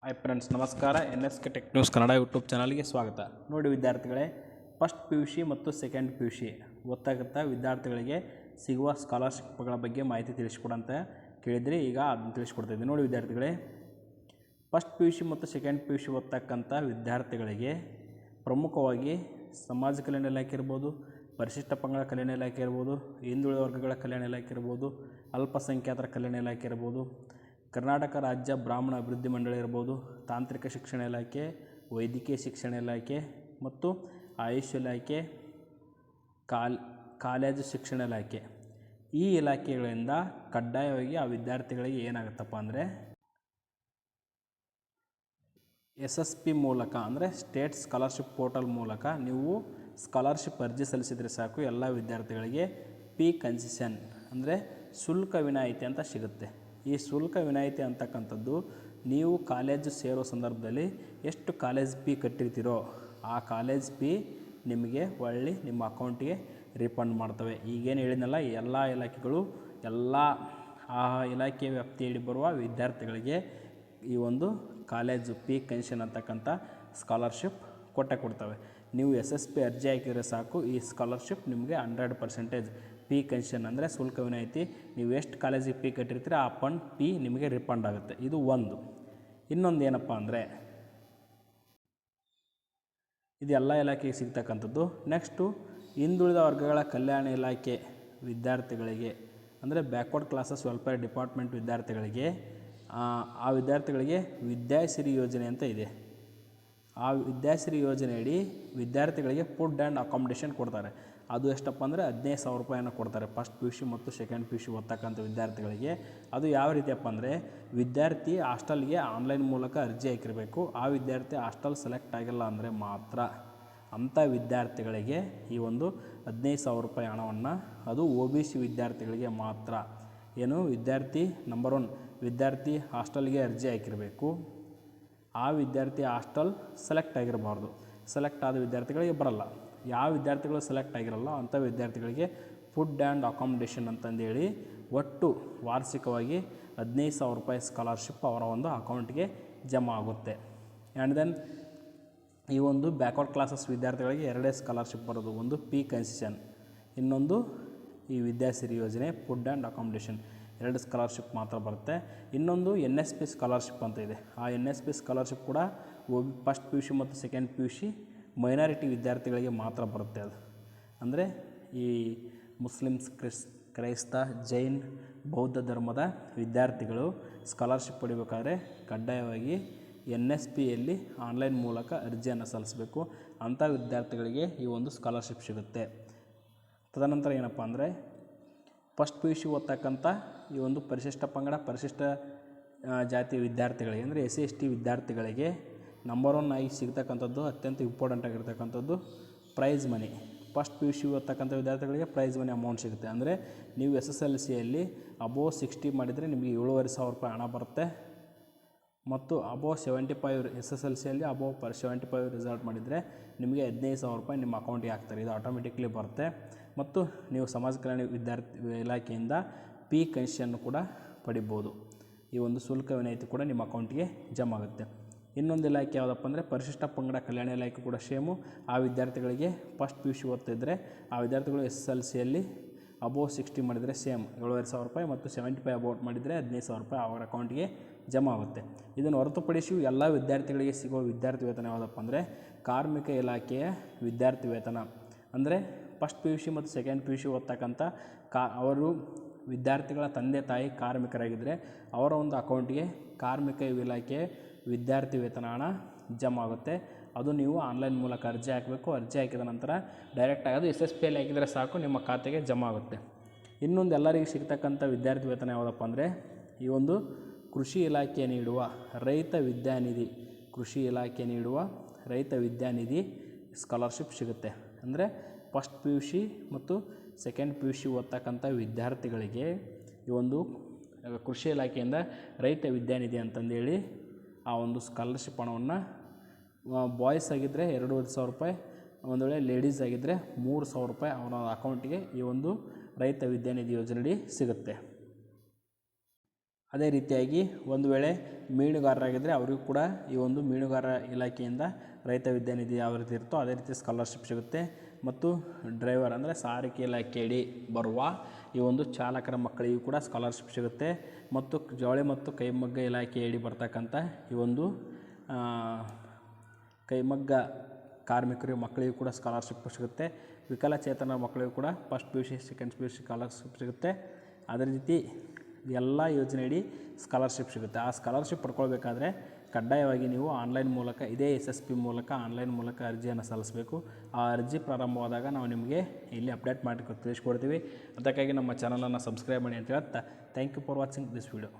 Hi friends, ನಮಸ್ಕಾರ. NSK tech news Kannada YouTube ಚಾನಲ್ಗೆ ಸ್ವಾಗತ. ನೋಡಿ ವಿದ್ಯಾರ್ಥಿಗಳೇ, ಫಸ್ಟ್ PUC ಮತ್ತು ಸೆಕೆಂಡ್ PUC ಓದ್ತಾಗತ್ತ ವಿದ್ಯಾರ್ಥಿಗಳಿಗೆ ಸಿಗುವ ಸ್ಕಾಲರ್ಶಿಪ್ಗಳ ಬಗ್ಗೆ ಮಾಹಿತಿ ತಿಳಿಸ್ಕೊಡಂತ ಕೇಳಿದ್ರಿ. ಈಗ ಅದನ್ನು ತಿಳಿಸ್ಕೊಡ್ತಾಯಿದ್ದೀನಿ. ನೋಡಿ ವಿದ್ಯಾರ್ಥಿಗಳೇ, ಫಸ್ಟ್ PUC ಮತ್ತು ಸೆಕೆಂಡ್ PUC ಓದ್ತಕ್ಕಂಥ ವಿದ್ಯಾರ್ಥಿಗಳಿಗೆ ಪ್ರಮುಖವಾಗಿ ಸಮಾಜ ಕಲ್ಯಾಣ ಇಲಾಖೆ ಇರ್ಬೋದು, ಪರಿಶಿಷ್ಟ ಪಂಗಡ ಕಲ್ಯಾಣ ಇಲಾಖೆ ಇರ್ಬೋದು, ಹಿಂದುಳಿದ ವರ್ಗಗಳ ಕಲ್ಯಾಣ ಇಲಾಖೆ ಇರ್ಬೋದು, ಅಲ್ಪಸಂಖ್ಯಾತರ ಕಲ್ಯಾಣ ಇಲಾಖೆ ಇರ್ಬೋದು, ಕರ್ನಾಟಕ ರಾಜ್ಯ ಬ್ರಾಹ್ಮಣ ಅಭಿವೃದ್ಧಿ ಮಂಡಳಿ ಇರ್ಬೋದು, ತಾಂತ್ರಿಕ ಶಿಕ್ಷಣ ಇಲಾಖೆ, ವೈದ್ಯಕೀಯ ಶಿಕ್ಷಣ ಇಲಾಖೆ ಮತ್ತು ಆಯುಷ್ ಇಲಾಖೆ, ಕಾಲೇಜು ಶಿಕ್ಷಣ ಇಲಾಖೆ, ಈ ಇಲಾಖೆಗಳಿಂದ ಕಡ್ಡಾಯವಾಗಿ ಆ ವಿದ್ಯಾರ್ಥಿಗಳಿಗೆ ಏನಾಗುತ್ತಪ್ಪ ಅಂದರೆ SSP ಮೂಲಕ ಅಂದರೆ ಸ್ಟೇಟ್ ಸ್ಕಾಲರ್ಶಿಪ್ ಪೋರ್ಟಲ್ ಮೂಲಕ ನೀವು ಸ್ಕಾಲರ್ಶಿಪ್ ಅರ್ಜಿ ಸಲ್ಲಿಸಿದರೆ ಸಾಕು, ಎಲ್ಲ ವಿದ್ಯಾರ್ಥಿಗಳಿಗೆ ಪಿ ಕನ್ಸೆಷನ್ ಅಂದರೆ ಶುಲ್ಕ ವಿನಾಯಿತಿ ಅಂತ ಸಿಗುತ್ತೆ. ಈ ಶುಲ್ಕ ವಿನಾಯಿತಿ ಅಂತಕ್ಕಂಥದ್ದು ನೀವು ಕಾಲೇಜು ಸೇರೋ ಸಂದರ್ಭದಲ್ಲಿ ಎಷ್ಟು ಕಾಲೇಜ್ ಫೀ ಕಟ್ಟಿರ್ತೀರೋ ಆ ಕಾಲೇಜ್ ಫೀ ನಿಮಗೆ ಒಳ್ಳೆ ನಿಮ್ಮ ಅಕೌಂಟಿಗೆ ರೀಫಂಡ್ ಮಾಡ್ತವೆ. ಈಗೇನು ಹೇಳಿದ್ನಲ್ಲ, ಎಲ್ಲ ಇಲಾಖೆಗಳು ಎಲ್ಲ ಆ ಇಲಾಖೆ ವ್ಯಾಪ್ತಿಯಲ್ಲಿ ಬರುವ ವಿದ್ಯಾರ್ಥಿಗಳಿಗೆ ಈ ಒಂದು ಕಾಲೇಜು ಫೀ ಕನ್ಸೆಷನ್ ಅಂತಕ್ಕಂಥ ಸ್ಕಾಲರ್ಶಿಪ್ ಕೊಡ್ತವೆ. ನೀವು SSP ಅರ್ಜಿ ಹಾಕಿದರೆ ಸಾಕು, ಈ ಸ್ಕಾಲರ್ಶಿಪ್ ನಿಮಗೆ 100% ಫೀ ಕನ್ಸೆಷನ್ ಅಂದರೆ ಶುಲ್ಕ ವಿನಾಯಿತಿ. ನೀವು ಎಷ್ಟು ಕಾಲೇಜಿಗೆ ಫೀ ಕಟ್ಟಿರ್ತೀರ ಆ ಫೀ ನಿಮಗೆ ರಿಫಂಡ್ ಆಗುತ್ತೆ. ಇದು ಒಂದು. ಇನ್ನೊಂದು ಏನಪ್ಪ ಅಂದರೆ, ಇದು ಎಲ್ಲ ಇಲಾಖೆಗೆ ಸಿಗ್ತಕ್ಕಂಥದ್ದು. ನೆಕ್ಸ್ಟು ಹಿಂದುಳಿದ ವರ್ಗಗಳ ಕಲ್ಯಾಣ ಇಲಾಖೆ ವಿದ್ಯಾರ್ಥಿಗಳಿಗೆ ಅಂದರೆ ಬ್ಯಾಕ್ವರ್ಡ್ ಕ್ಲಾಸಸ್ ವೆಲ್ಫೇರ್ ಡಿಪಾರ್ಟ್ಮೆಂಟ್ ವಿದ್ಯಾರ್ಥಿಗಳಿಗೆ ಆ ವಿದ್ಯಾರ್ಥಿಗಳಿಗೆ ವಿದ್ಯಾಸಿರಿ ಯೋಜನೆ ಅಂತ ಇದೆ. ಆ ವಿದ್ಯಾಸಿರಿ ಯೋಜನೆಯಡಿ ವಿದ್ಯಾರ್ಥಿಗಳಿಗೆ ಫುಡ್ ಆ್ಯಂಡ್ ಅಕಾಮಿಡೇಷನ್ ಕೊಡ್ತಾರೆ. ಅದು ಎಷ್ಟಪ್ಪ ಅಂದರೆ 15,000 ರೂಪಾಯಿಯನ್ನು ಕೊಡ್ತಾರೆ ಫಸ್ಟ್ PUC ಮತ್ತು ಸೆಕೆಂಡ್ PUC ಓದ್ತಕ್ಕಂಥ ವಿದ್ಯಾರ್ಥಿಗಳಿಗೆ. ಅದು ಯಾವ ರೀತಿಯಪ್ಪ ಅಂದರೆ, ವಿದ್ಯಾರ್ಥಿ ಹಾಸ್ಟೆಲ್ಗೆ ಆನ್ಲೈನ್ ಮೂಲಕ ಅರ್ಜಿ ಹಾಕಿರಬೇಕು. ಆ ವಿದ್ಯಾರ್ಥಿ ಹಾಸ್ಟೆಲ್ ಸೆಲೆಕ್ಟ್ ಆಗಿಲ್ಲ ಅಂದರೆ ಮಾತ್ರ ಅಂಥ ವಿದ್ಯಾರ್ಥಿಗಳಿಗೆ ಈ ಒಂದು 15,000 ರೂಪಾಯಿ ಹಣವನ್ನು, ಅದು OBC ವಿದ್ಯಾರ್ಥಿಗಳಿಗೆ ಮಾತ್ರ. ಏನು, ವಿದ್ಯಾರ್ಥಿ ನಂಬರ್ 1 ವಿದ್ಯಾರ್ಥಿ ಹಾಸ್ಟೆಲ್ಗೆ ಅರ್ಜಿ ಹಾಕಿರಬೇಕು. ಆ ವಿದ್ಯಾರ್ಥಿ ಹಾಸ್ಟೆಲ್ ಸೆಲೆಕ್ಟ್ ಆಗಿರಬಾರ್ದು. ಸೆಲೆಕ್ಟ್ ಆದ ವಿದ್ಯಾರ್ಥಿಗಳಿಗೆ ಬರಲ್ಲ. ಯಾವ ವಿದ್ಯಾರ್ಥಿಗಳು ಸೆಲೆಕ್ಟ್ ಆಗಿರಲ್ಲ ಅಂಥ ವಿದ್ಯಾರ್ಥಿಗಳಿಗೆ ಫುಡ್ ಆ್ಯಂಡ್ ಅಕಾಮಿಡೇಷನ್ ಅಂತಂದೇಳಿ ಒಟ್ಟು ವಾರ್ಷಿಕವಾಗಿ 15,000 ರೂಪಾಯಿ ಸ್ಕಾಲರ್ಶಿಪ್ ಅವರ ಒಂದು ಅಕೌಂಟ್ಗೆ ಜಮಾ ಆಗುತ್ತೆ. ಆ್ಯಂಡ್ ದೆನ್ ಈ ಒಂದು ಬ್ಯಾಕ್ವರ್ಡ್ ಕ್ಲಾಸಸ್ ವಿದ್ಯಾರ್ಥಿಗಳಿಗೆ 2 ಸ್ಕಾಲರ್ಶಿಪ್ ಬರೋದು. ಒಂದು ಪಿ ಕನ್ಸೆಷನ್, ಇನ್ನೊಂದು ಈ ವಿದ್ಯಾಸಿರಿ ಯೋಜನೆ ಫುಡ್ ಆ್ಯಂಡ್ ಅಕಾಮಿಡೇಷನ್. 2 ಸ್ಕಾಲರ್ಶಿಪ್ ಮಾತ್ರ ಬರುತ್ತೆ. ಇನ್ನೊಂದು NSP ಸ್ಕಾಲರ್ಶಿಪ್ ಅಂತ ಇದೆ. ಆ NSP ಸ್ಕಾಲರ್ಶಿಪ್ ಕೂಡ ಫಸ್ಟ್ PUC ಮತ್ತು ಸೆಕೆಂಡ್ PUC ಮೈನಾರಿಟಿ ವಿದ್ಯಾರ್ಥಿಗಳಿಗೆ ಮಾತ್ರ ಬರುತ್ತೆ. ಅದು ಅಂದರೆ ಈ ಮುಸ್ಲಿಮ್ಸ್, ಕ್ರೈಸ್ತ, ಜೈನ್, ಬೌದ್ಧ ಧರ್ಮದ ವಿದ್ಯಾರ್ಥಿಗಳು ಸ್ಕಾಲರ್ಶಿಪ್ ಪಡಿಬೇಕಾದ್ರೆ ಕಡ್ಡಾಯವಾಗಿ NSPಯಲ್ಲಿ ಆನ್ಲೈನ್ ಮೂಲಕ ಅರ್ಜಿಯನ್ನು ಸಲ್ಲಿಸಬೇಕು. ಅಂಥ ವಿದ್ಯಾರ್ಥಿಗಳಿಗೆ ಈ ಒಂದು ಸ್ಕಾಲರ್ಶಿಪ್ ಸಿಗುತ್ತೆ. ತದನಂತರ ಏನಪ್ಪ ಅಂದರೆ, ಫಸ್ಟ್ PUC ಓದ್ತಕ್ಕಂಥ ಈ ಒಂದು ಪರಿಶಿಷ್ಟ ಪಂಗಡ, ಪರಿಶಿಷ್ಟ ಜಾತಿ ವಿದ್ಯಾರ್ಥಿಗಳಿಗೆ ಅಂದರೆ SC ST ವಿದ್ಯಾರ್ಥಿಗಳಿಗೆ ನಂಬರ್ 1 ಆಗಿ ಸಿಗ್ತಕ್ಕಂಥದ್ದು ಅತ್ಯಂತ ಇಂಪಾರ್ಟೆಂಟ್ ಆಗಿರ್ತಕ್ಕಂಥದ್ದು ಪ್ರೈಸ್ ಮನಿ. ಫಸ್ಟ್ PUC ಓದ್ತಕ್ಕಂಥ ವಿದ್ಯಾರ್ಥಿಗಳಿಗೆ ಪ್ರೈಸ್ ಮನಿ ಅಮೌಂಟ್ ಸಿಗುತ್ತೆ. ಅಂದರೆ ನೀವು SSLCಯಲ್ಲಿ ಅಬೋವ್ 60 ಮಾಡಿದರೆ ನಿಮಗೆ 7,500 ರೂಪಾಯಿ ಹಣ ಬರುತ್ತೆ. ಮತ್ತು ಅಬೋವ್ 75 SSLCಯಲ್ಲಿ ಅಬೋವ್ 75 ರಿಸಲ್ಟ್ ಮಾಡಿದರೆ ನಿಮಗೆ 15,000 ರೂಪಾಯಿ ನಿಮ್ಮ ಅಕೌಂಟಿಗೆ ಹಾಕ್ತಾರೆ. ಇದು ಆಟೋಮೆಟಿಕ್ಲಿ ಬರುತ್ತೆ. ಮತ್ತು ನೀವು ಸಮಾಜ ಕಲ್ಯಾಣ ವಿದ್ಯಾರ್ಥಿ ಇಲಾಖೆಯಿಂದ ಪಿ ಕನ್ಸೆಷನ್ ಕೂಡ ಪಡಿಬೋದು. ಈ ಒಂದು ಶುಲ್ಕ ವಿನಾಯಿತಿ ಕೂಡ ನಿಮ್ಮ ಅಕೌಂಟಿಗೆ ಜಮಾ ಆಗುತ್ತೆ. ಇನ್ನೊಂದು ಇಲಾಖೆ ಯಾವುದಪ್ಪ ಅಂದರೆ ಪರಿಶಿಷ್ಟ ಪಂಗಡ ಕಲ್ಯಾಣ ಇಲಾಖೆ ಕೂಡ ಸೇಮು. ಆ ವಿದ್ಯಾರ್ಥಿಗಳಿಗೆ ಫಸ್ಟ್ PUC ಓದ್ತಿದ್ದರೆ ಆ ವಿದ್ಯಾರ್ಥಿಗಳು SSLCಯಲ್ಲಿ ಅಬೋವ್ 60 ಮಾಡಿದರೆ ಸೇಮ್ 7,500 ರೂಪಾಯಿ ಮತ್ತು 75 ಅಬೌಟ್ ಮಾಡಿದರೆ 15,000 ರೂಪಾಯಿ ಅವರ ಅಕೌಂಟಿಗೆ ಜಮಾ ಆಗುತ್ತೆ. ಇದನ್ನು ಹೊರತುಪಡಿಸಿ ಎಲ್ಲ ವಿದ್ಯಾರ್ಥಿಗಳಿಗೆ ಸಿಗುವ ವಿದ್ಯಾರ್ಥಿ ವೇತನ ಯಾವುದಪ್ಪ ಅಂದರೆ ಕಾರ್ಮಿಕ ಇಲಾಖೆಯ ವಿದ್ಯಾರ್ಥಿ ವೇತನ. ಅಂದರೆ ಫಸ್ಟ್ PUC ಮತ್ತು ಸೆಕೆಂಡ್ PUC ಓದ್ತಕ್ಕಂಥ ಅವರು ವಿದ್ಯಾರ್ಥಿಗಳ ತಂದೆ ತಾಯಿ ಕಾರ್ಮಿಕರಾಗಿದ್ದರೆ ಅವರ ಒಂದು ಅಕೌಂಟಿಗೆ ಕಾರ್ಮಿಕ ಇಲಾಖೆ ವಿದ್ಯಾರ್ಥಿ ವೇತನ ಹಣ ಜಮಾ ಆಗುತ್ತೆ. ಅದು ನೀವು ಆನ್ಲೈನ್ ಮೂಲಕ ಅರ್ಜಿ ಹಾಕಬೇಕು. ಅರ್ಜಿ ಹಾಕಿದ ನಂತರ ಡೈರೆಕ್ಟಾಗಿ ಅದು SSPಯಲ್ಲಿ ಹಾಕಿದರೆ ಸಾಕು, ನಿಮ್ಮ ಖಾತೆಗೆ ಜಮಾ ಆಗುತ್ತೆ. ಇನ್ನೊಂದು ಎಲ್ಲರಿಗೂ ಸಿಗ್ತಕ್ಕಂಥ ವಿದ್ಯಾರ್ಥಿ ವೇತನ ಯಾವುದಪ್ಪ ಅಂದರೆ ಈ ಒಂದು ಕೃಷಿ ಇಲಾಖೆ ನೀಡುವ ರೈತ ವಿದ್ಯಾನಿಧಿ, ಕೃಷಿ ಇಲಾಖೆ ನೀಡುವ ರೈತ ವಿದ್ಯಾನಿಧಿ ಸ್ಕಾಲರ್ಶಿಪ್ ಸಿಗುತ್ತೆ. ಅಂದರೆ ಫಸ್ಟ್ PUC ಮತ್ತು ಸೆಕೆಂಡ್ PUC ಓದ್ತಕ್ಕಂಥ ವಿದ್ಯಾರ್ಥಿಗಳಿಗೆ ಈ ಒಂದು ಕೃಷಿ ಇಲಾಖೆಯಿಂದ ರೈತ ವಿದ್ಯಾನಿಧಿ ಅಂತಂದೇಳಿ ಆ ಒಂದು ಸ್ಕಾಲರ್ಶಿಪ್ ಹಣವನ್ನು ಬಾಯ್ಸ್ ಆಗಿದ್ದರೆ 2,500 ರೂಪಾಯಿ, ಒಂದು ವೇಳೆ ಲೇಡೀಸ್ ಆಗಿದ್ದರೆ 3,000 ರೂಪಾಯಿ ಅವರ ಅಕೌಂಟಿಗೆ ಈ ಒಂದು ರೈತ ವಿದ್ಯಾನಿಧಿ ಯೋಜನೆಯಡಿ ಸಿಗುತ್ತೆ. ಅದೇ ರೀತಿಯಾಗಿ ಒಂದು ವೇಳೆ ಮೀನುಗಾರರಾಗಿದ್ದರೆ ಅವರಿಗೂ ಕೂಡ ಈ ಒಂದು ಮೀನುಗಾರ ಇಲಾಖೆಯಿಂದ ರೈತ ವಿದ್ಯಾನಿಧಿ ಯಾವ ರೀತಿ ಇರುತ್ತೋ ಅದೇ ರೀತಿ ಸ್ಕಾಲರ್ಶಿಪ್ ಸಿಗುತ್ತೆ. ಮತ್ತು ಡ್ರೈವರ್ ಅಂದರೆ ಸಾರಿಗೆ ಇಲಾಖೆಯಡಿ ಬರುವ ಈ ಒಂದು ಚಾಲಕರ ಮಕ್ಕಳಿಗೂ ಕೂಡ ಸ್ಕಾಲರ್ಶಿಪ್ ಸಿಗುತ್ತೆ. ಮತ್ತು ಜವಳಿ ಮತ್ತು ಕೈಮಗ್ಗ ಇಲಾಖೆಯಡಿ ಬರ್ತಕ್ಕಂಥ ಈ ಒಂದು ಕೈಮಗ್ಗ ಕಾರ್ಮಿಕರು ಮಕ್ಕಳಿಗೂ ಕೂಡ ಸ್ಕಾಲರ್ಶಿಪ್ ಸಿಗುತ್ತೆ. ವಿಕಲಚೇತನ ಮಕ್ಕಳಿಗೂ ಕೂಡ first PUC second PUC scholarship ಸಿಗುತ್ತೆ. ಅದೇ ರೀತಿ ಎಲ್ಲ ಯೋಜನೆಯಡಿ ಸ್ಕಾಲರ್ಶಿಪ್ ಸಿಗುತ್ತೆ. ಆ ಸ್ಕಾಲರ್ಶಿಪ್ ಪಡ್ಕೊಳ್ಬೇಕಾದ್ರೆ ಕಡ್ಡಾಯವಾಗಿ ನೀವು ಆನ್ಲೈನ್ ಮೂಲಕ ಇದೇ SSP ಮೂಲಕ ಆನ್ಲೈನ್ ಮೂಲಕ ಅರ್ಜಿಯನ್ನು ಸಲ್ಲಿಸಬೇಕು. ಆ ಅರ್ಜಿ ಪ್ರಾರಂಭವಾದಾಗ ನಾವು ನಿಮಗೆ ಇಲ್ಲಿ ಅಪ್ಡೇಟ್ ಮಾಡಿ ತಿಳಿಸ್ಕೊಡ್ತೀವಿ. ಅದಕ್ಕಾಗಿ ನಮ್ಮ ಚಾನಲನ್ನು ಸಬ್ಸ್ಕ್ರೈಬ್ ಮಾಡಿ ಅಂತ ಹೇಳ್ತಾ thank you for watching this video.